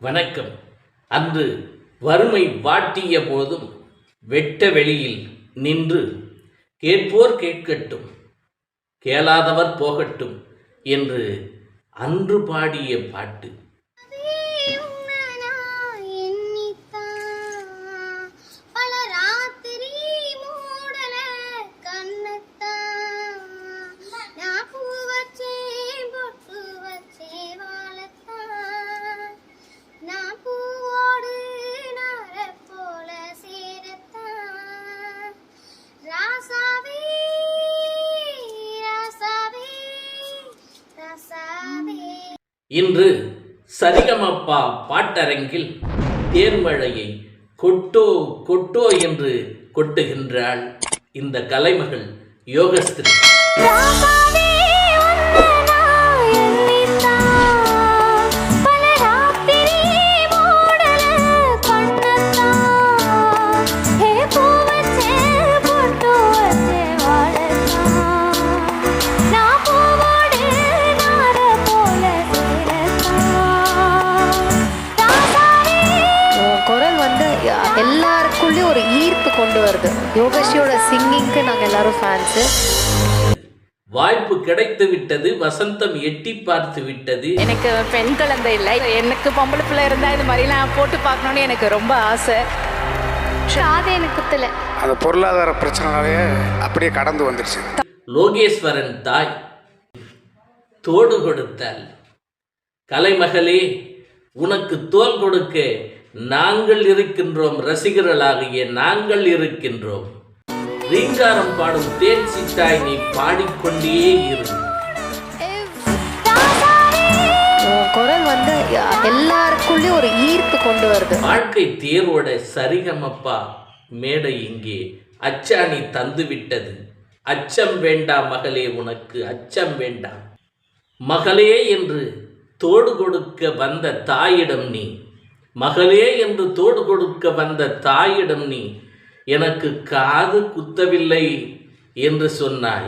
வணக்கம். அன்று வறுமை வாட்டிய போதும் வெட்ட வெளியில் நின்று கேட்போர் கேட்கட்டும், கேளாதவர் போகட்டும் என்று அன்று பாடிய பாட்டு. இன்று சரிகமப்பா பாட்டரங்கில் தேன்மழையை கொட்டோ கொட்டோ என்று கொட்டுகின்றாள் இந்த கலைமகள் யோகஸ்ரீ. எல்லாருக்குள்ளேயும் ஒரு ஈர்ப்பு கொண்டு வருது. யோகஸ்ரீயோட சிங்கிங்க்கு நாங்கள் எல்லாரும் ஃபேன்ஸு. வாய்ப்பு கிடைத்து விட்டது, வசந்தம் எட்டி பார்த்து விட்டது. எனக்கு பெண் குழந்தை இல்லை, எனக்கு பொம்பளை பிள்ளை இருந்தால் இது மாதிரிலாம் போட்டு பார்க்கணுன்னு எனக்கு ரொம்ப ஆசை. அது எனக்கு குத்தல. அந்த பொருளாதார பிரச்சனைனாலேயே அப்படியே கடந்து வந்துருச்சு. லோகேஸ்வரன் தாய் தோடு கொடுத்தாள். கலைமகளே, உனக்கு தோல் கொடுக்க நாங்கள் இருக்கின்றோம், ரசிகர்களாகிய நாங்கள் இருக்கின்றோம். ரீங்காரம் பாடும் தேன் சித்தாய் நீ பாடிக்கொண்டே இரு. குரல் வந்து எல்லாருக்குள்ளேயும் ஒரு ஈர்ப்பு கொண்டு வருது. வாழ்க்கை தேரோட சரிகமப்பா மேடை இங்கே அச்சாணி தந்து விட்டது. அச்சம் வேண்டாம் மகளே, உனக்கு அச்சம் வேண்டாம் மகளே என்று தோடு கொடுக்க வந்த தாயிடம் நீ, மகளே என்று தோடு கொடுக்க வந்த தாயிடம் நீ எனக்கு காது குத்தவில்லை என்று சொன்னாய்.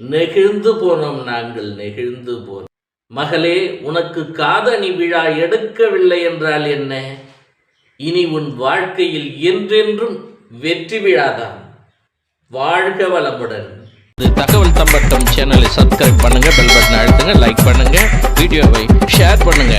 நெகிழ்ந்து போனோம், நாங்கள் நெகிழ்ந்து போனோம். மகளே, உனக்கு காதணி விழா எடுக்கவில்லை என்றால் என்ன? இனி உன் வாழ்க்கையில் என்றென்றும் வெற்றி விழாதான். வாழ்க வளமுடன். தகவல் தம்பட்டம் சேனலை சப்ஸ்கிரைப் பண்ணுங்க, பெல் பட்டன் அழுத்துங்க, லைக் பண்ணுங்க, வீடியோவை ஷேர் பண்ணுங்க.